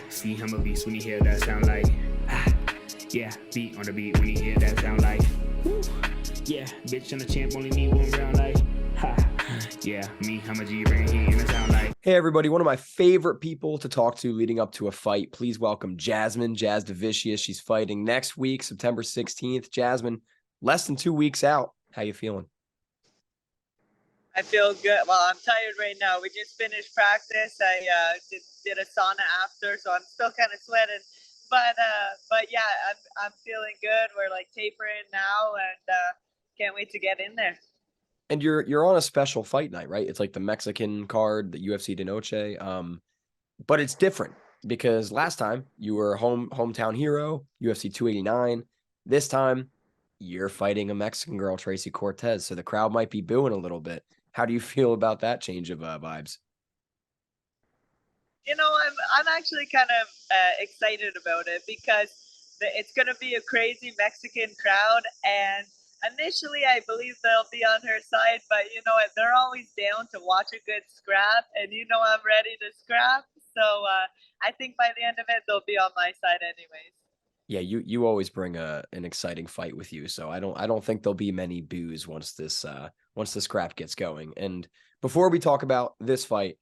See him a beast when he hear that sound like yeah, beat on the beat when he hear that sound like woo. Yeah, bitch on the champ only need one round like ha. Yeah, me, I'm a G bring heat in the sound like. Hey everybody, one of my favorite people to talk to leading up to a fight. Please welcome Jasmine Jasudavicius. She's fighting next week, September 16th. Jasmine, less than 2 weeks out. How you feeling? I feel good. Well, I'm tired right now. We just finished practice. I did a sauna after, so I'm still kind of sweating. But yeah, I'm feeling good. We're like tapering now, and can't wait to get in there. And you're on a special fight night, right? It's like the Mexican card, the UFC de Noche. But it's different because last time you were hometown hero, UFC 289. This time you're fighting a Mexican girl, Tracy Cortez. So the crowd might be booing a little bit. How do you feel about that change of vibes? You know, I'm actually kind of excited about it because it's going to be a crazy Mexican crowd, and initially I believe they'll be on her side, but you know what? They're always down to watch a good scrap, and you know I'm ready to scrap. So I think by the end of it, they'll be on my side anyways. Yeah, you always bring an exciting fight with you, so I don't think there'll be many boos once the scrap gets going. And before we talk about this fight,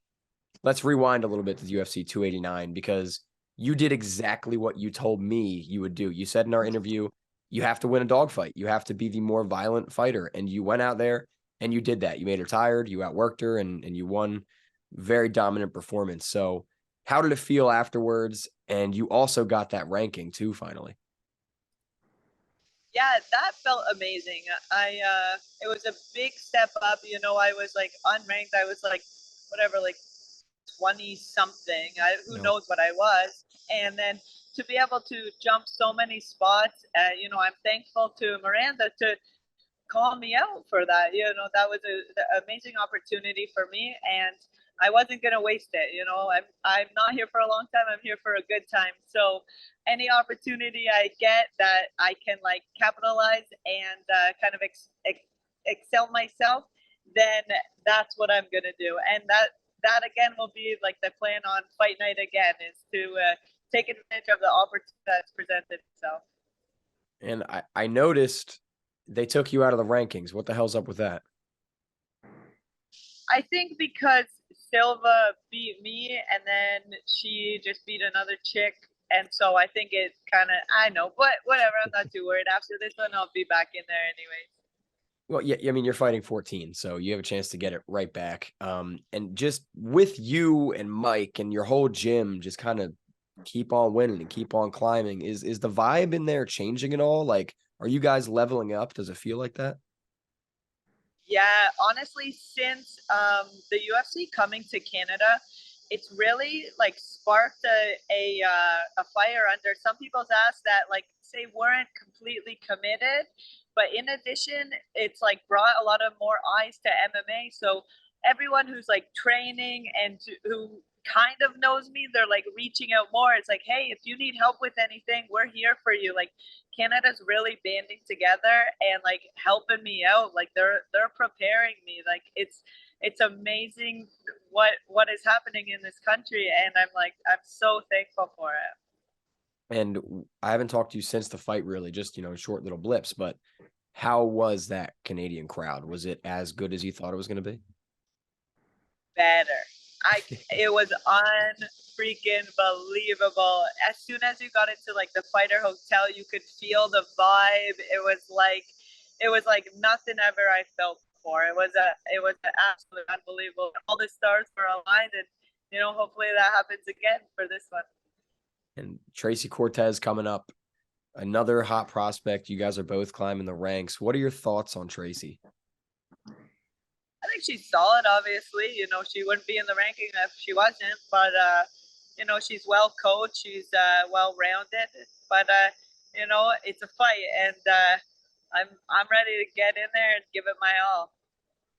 let's rewind a little bit to the UFC 289 because you did exactly what you told me you would do. You said in our interview, you have to win a dogfight. You have to be the more violent fighter, and you went out there and you did that. You made her tired, you outworked her, and you won. Very dominant performance. So how did it feel afterwards? And you also got that ranking too, finally. Yeah, that felt amazing. It was a big step up. You know, I was like unranked. I was like, whatever, like 20 something. Who knows what I was. And then to be able to jump so many spots, you know, I'm thankful to Miranda to call me out for that. You know, that was an amazing opportunity for me, and I wasn't gonna waste it. You know, I'm not here for a long time. I'm here for a good time. So any opportunity I get that I can like capitalize and kind of excel myself, then that's what I'm gonna do. And that again will be like the plan on fight night again is to take advantage of the opportunity that's presented itself. And I noticed they took you out of the rankings. What the hell's up with that? I think because Silva beat me and then she just beat another chick. And so I think it kind of, I know, but whatever. I'm not too worried. After this one, I'll be back in there anyways. Well, yeah, I mean, you're fighting 14, so you have a chance to get it right back. And just with you and Mike and your whole gym, just kind of keep on winning and keep on climbing. Is the vibe in there changing at all? Like, are you guys leveling up? Does it feel like that? Yeah, honestly, since the UFC coming to Canada, it's really like sparked a fire under some people's ass that like say weren't completely committed, but in addition, it's like brought a lot of more eyes to MMA. So everyone who's like training and who kind of knows me, they're like reaching out more. It's like, hey, if you need help with anything, we're here for you. Like Canada's really banding together and like helping me out. Like they're preparing me. Like it's amazing what is happening in this country, and I'm so thankful for it. And I haven't talked to you since the fight, really, just, short little blips, but how was that Canadian crowd? Was it as good as you thought it was going to be? Better. It was unfreaking believable. As soon as you got into like the fighter hotel, you could feel the vibe. It was like nothing ever I felt before. It was absolutely unbelievable. All the stars were aligned, and you know, hopefully that happens again for this one. And Tracy Cortez coming up, another hot prospect. You guys are both climbing the ranks. What are your thoughts on Tracy? I think she's solid, obviously. You know, she wouldn't be in the ranking if she wasn't, but, you know, she's well coached. She's well-rounded, but, you know, it's a fight, and I'm ready to get in there and give it my all.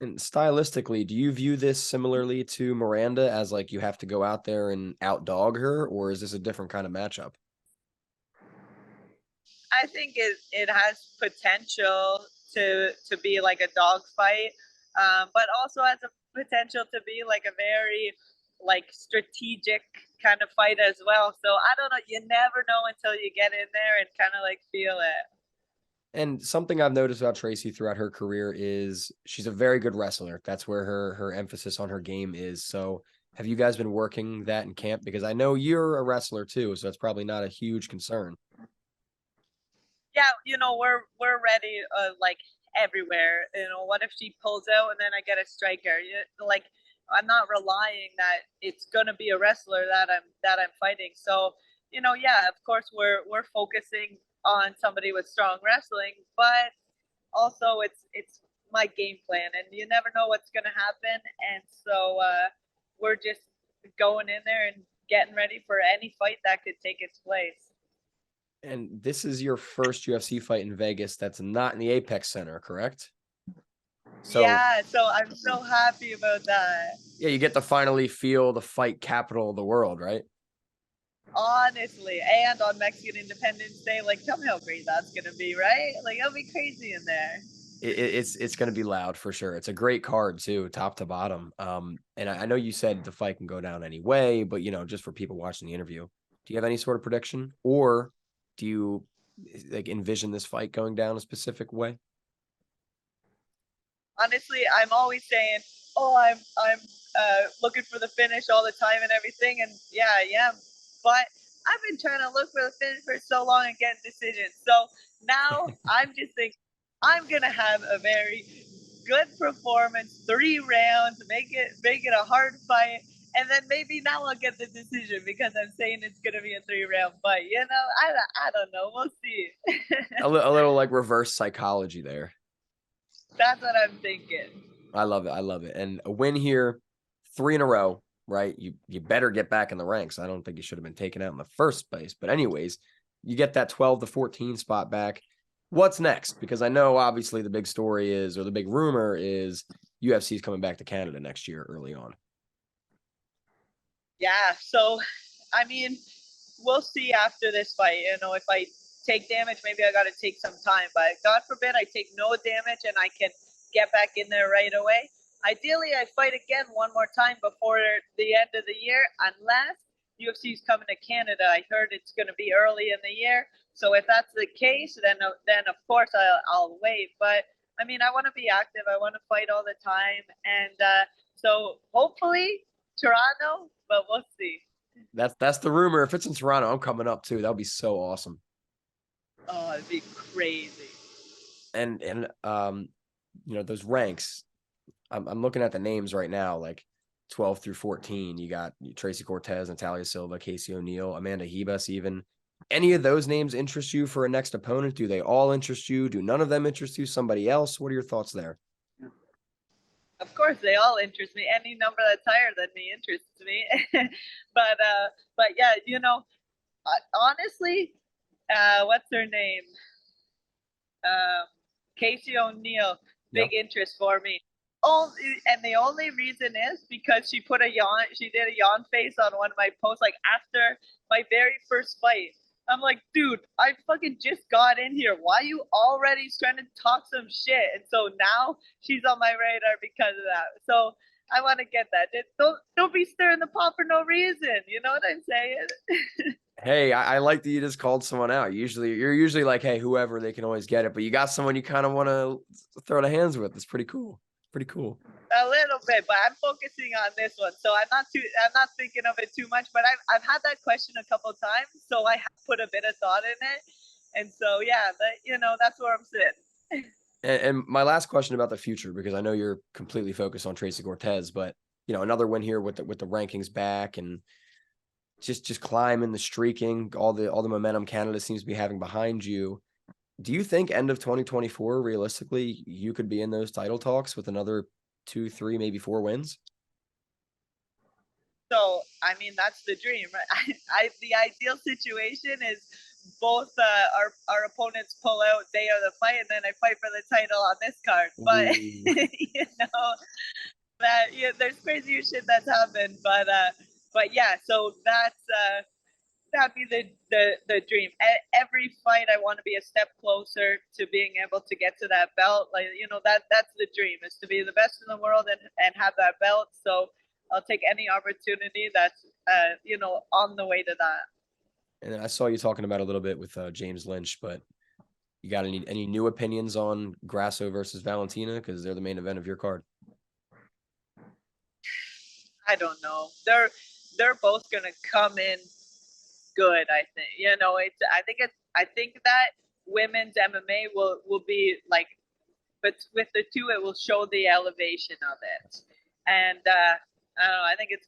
And stylistically, do you view this similarly to Miranda as like you have to go out there and outdog her, or is this a different kind of matchup? I think it has potential to be like a dog fight, but also has a potential to be like a very like strategic kind of fight as well. So I don't know. You never know until you get in there and kind of like feel it. And something I've noticed about Tracy throughout her career is she's a very good wrestler. That's where her emphasis on her game is. So have you guys been working that in camp? Because I know you're a wrestler too, so it's probably not a huge concern. Yeah, we're ready, like everywhere. What if she pulls out and then I get a striker? Like I'm not relying that it's gonna be a wrestler that I'm fighting. So yeah, of course we're focusing on somebody with strong wrestling, but also it's my game plan, and you never know what's gonna happen. And so we're just going in there and getting ready for any fight that could take its place. And this is your first UFC fight in Vegas that's not in the Apex Center, correct? So yeah, so I'm so happy about that. yeah, you get to finally feel the fight capital of the world, right? Honestly, and on Mexican Independence Day, like tell me how great that's gonna be, right? Like it'll be crazy in there. It's going to be loud for sure. It's a great card too, top to bottom. And I know you said the fight can go down any way, but just for people watching the interview, do you have any sort of prediction, or do you like envision this fight going down a specific way? Honestly, I'm always saying, "Oh, I'm looking for the finish all the time and everything," and yeah, I am. But I've been trying to look for the finish for so long and getting decisions. So now I'm just thinking I'm gonna have a very good performance, 3 rounds, make it a hard fight, and then maybe now I'll get the decision because I'm saying it's gonna be a 3-round fight. I don't know. We'll see. A little like reverse psychology there. That's what I'm thinking. I love it. I love it. And a win here, 3 in a row, right? You better get back in the ranks. I don't think you should have been taken out in the first place. But anyways, you get that 12 to 14 spot back. What's next? Because I know obviously the big story is, or the big rumor is, UFC is coming back to Canada next year early on. Yeah, so I mean, we'll see after this fight. If I take damage, maybe I got to take some time. But God forbid I take no damage and I can get back in there right away. Ideally, I fight again one more time before the end of the year, unless UFC is coming to Canada. I heard it's going to be early in the year. So if that's the case, then of course I'll wait. But I mean, I want to be active. I want to fight all the time, and so hopefully Toronto, but we'll see. That's the rumor. If it's in Toronto, I'm coming up too. That would be so awesome. Oh, it'd be crazy. And those ranks. I'm looking at the names right now, like 12 through 14. You got Tracy Cortez, Natalia Silva, Casey O'Neill, Amanda Ribas. Even any of those names interest you for a next opponent? Do they all interest you? Do none of them interest you? Somebody else? What are your thoughts there? Of course, they all interest me. Any number that's higher than me interests me. but yeah, honestly, what's her name? Casey O'Neill, big interest for me. And the only reason is because she did a yawn face on one of my posts, like after my very first fight. I'm like, dude, I fucking just got in here. Why are you already trying to talk some shit? And so now she's on my radar because of that. So I want to get that. Don't be stirring the pot for no reason. You know what I'm saying? Hey, I like that you just called someone out. You're usually like, hey, whoever, they can always get it. But you got someone you kind of want to throw the hands with. It's pretty cool. Pretty cool. A little bit, but I'm focusing on this one, so I'm not thinking of it too much. But I've had that question a couple of times, so I have put a bit of thought in it, and so yeah, that's where I'm sitting. And my last question about the future, because I know you're completely focused on Tracy Cortez, but another win here with the rankings back and just climbing the streaking, all the momentum Canada seems to be having behind you. Do you think end of 2024, realistically, you could be in those title talks with another 2, 3, maybe 4 wins? So, I mean, that's the dream, right? The ideal situation is both our opponents pull out day of the fight, and then I fight for the title on this card. But there's crazier shit that's happened. But yeah, so that'd be the dream. Every fight, I want to be a step closer to being able to get to that belt. Like, that's the dream, is to be the best in the world and have that belt. So I'll take any opportunity that's you know, on the way to that. And I saw you talking about a little bit with James Lynch, but you got any new opinions on Grasso versus Valentina, because they're the main event of your card? I don't know. They're both gonna come in good. I think, you know, I think that women's MMA will be like, but with the two, it will show the elevation of it. And I don't know. I think that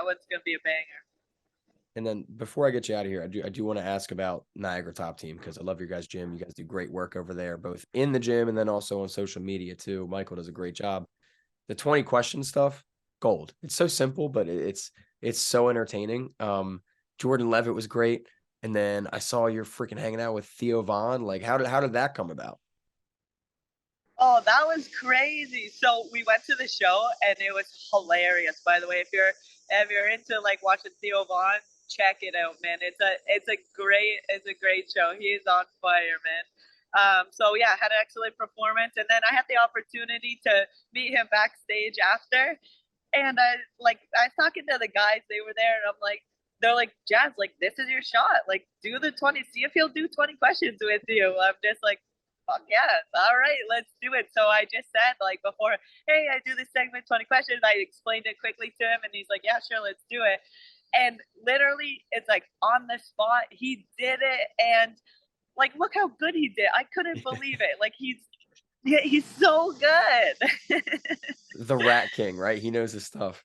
one's gonna be a banger. And then before I get you out of here, I do want to ask about Niagara Top Team, because I love your guys' gym. You guys do great work over there, both in the gym and then also on social media too. Michael does a great job. The 20 question stuff, gold. It's so simple, but it's so entertaining. Jordan Levitt was great. And then I saw you're freaking hanging out with Theo Vaughn. Like, how did that come about? Oh, that was crazy. So we went to the show and it was hilarious. By the way, if you're into like watching Theo Vaughn, check it out, man. It's a great show. He is on fire, man. So yeah, had an excellent performance, and then I had the opportunity to meet him backstage after. And I was talking to the guys, they were there, and they're like, Jazz, like, this is your shot. Like, do the 20, see if he'll do 20 questions with you. I'm just like, fuck yeah, all right, let's do it. So I just said, like, before, hey, I do this segment, 20 questions. I explained it quickly to him, and he's like, yeah, sure, let's do it. And literally, it's like on the spot, he did it, and like, look how good he did. I couldn't believe it. Like, he's so good. The Rat King, right? He knows his stuff.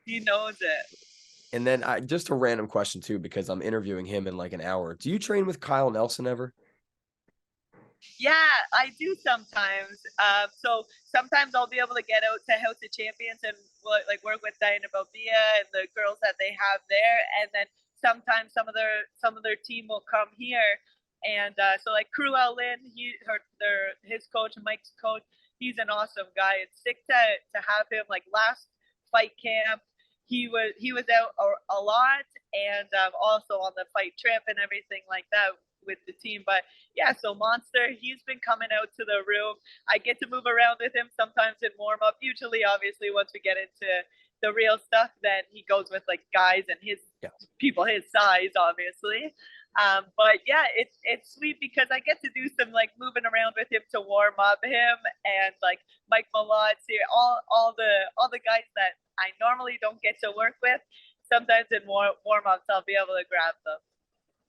He knows it. And then just a random question too, because I'm interviewing him in like an hour. Do you train with Kyle Nelson ever? Yeah, I do sometimes. So sometimes I'll be able to get out to House of Champions and like work with Diana Balbia and the girls that they have there, and then sometimes some of their team will come here. And so like Cruel Lynn, his coach, Mike's coach, he's an awesome guy. It's sick to have him. Like last fight camp, he was out a lot, and also on the fight trip and everything like that with the team. But yeah, so Monster, he's been coming out to the room. I get to move around with him sometimes in warm up. Usually, obviously, once we get into the real stuff, then he goes with like guys and people his size, obviously. But yeah, it's sweet because I get to do some like moving around with him to warm up him, and like Mike Malot's here, all the guys that I normally don't get to work with. Sometimes in warm ups, I'll be able to grab them.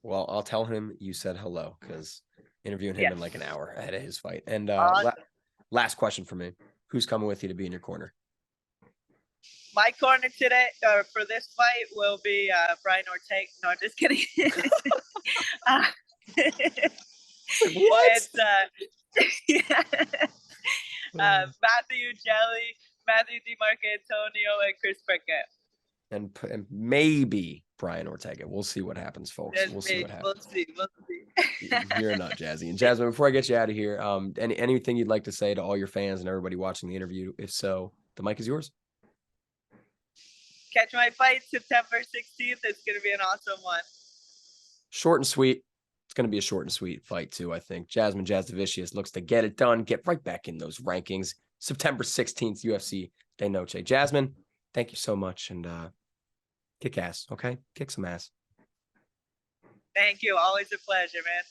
Well, I'll tell him you said hello, because interviewing him in like an hour ahead of his fight. And last question for me: who's coming with you to be in your corner? My corner today, or for this fight, will be Brian Ortega. No, just kidding. What? It's Matthew Jelly, Matthew DiMarcantonio, and Chris Prickett. And maybe Brian Ortega. We'll see what happens, folks. We'll see what happens. We'll see. You're a nut, Jazzy. And Jasmine, before I get you out of here, anything you'd like to say to all your fans and everybody watching the interview? If so, the mic is yours. Catch my fight September 16th. It's going to be an awesome one. Short and sweet. It's going to be a short and sweet fight too, I think. Jasmine Jasudavicius looks to get it done, get right back in those rankings. September 16th, UFC de Noche. Jasmine, thank you so much, and kick ass, okay? Kick some ass. Thank you. Always a pleasure, man.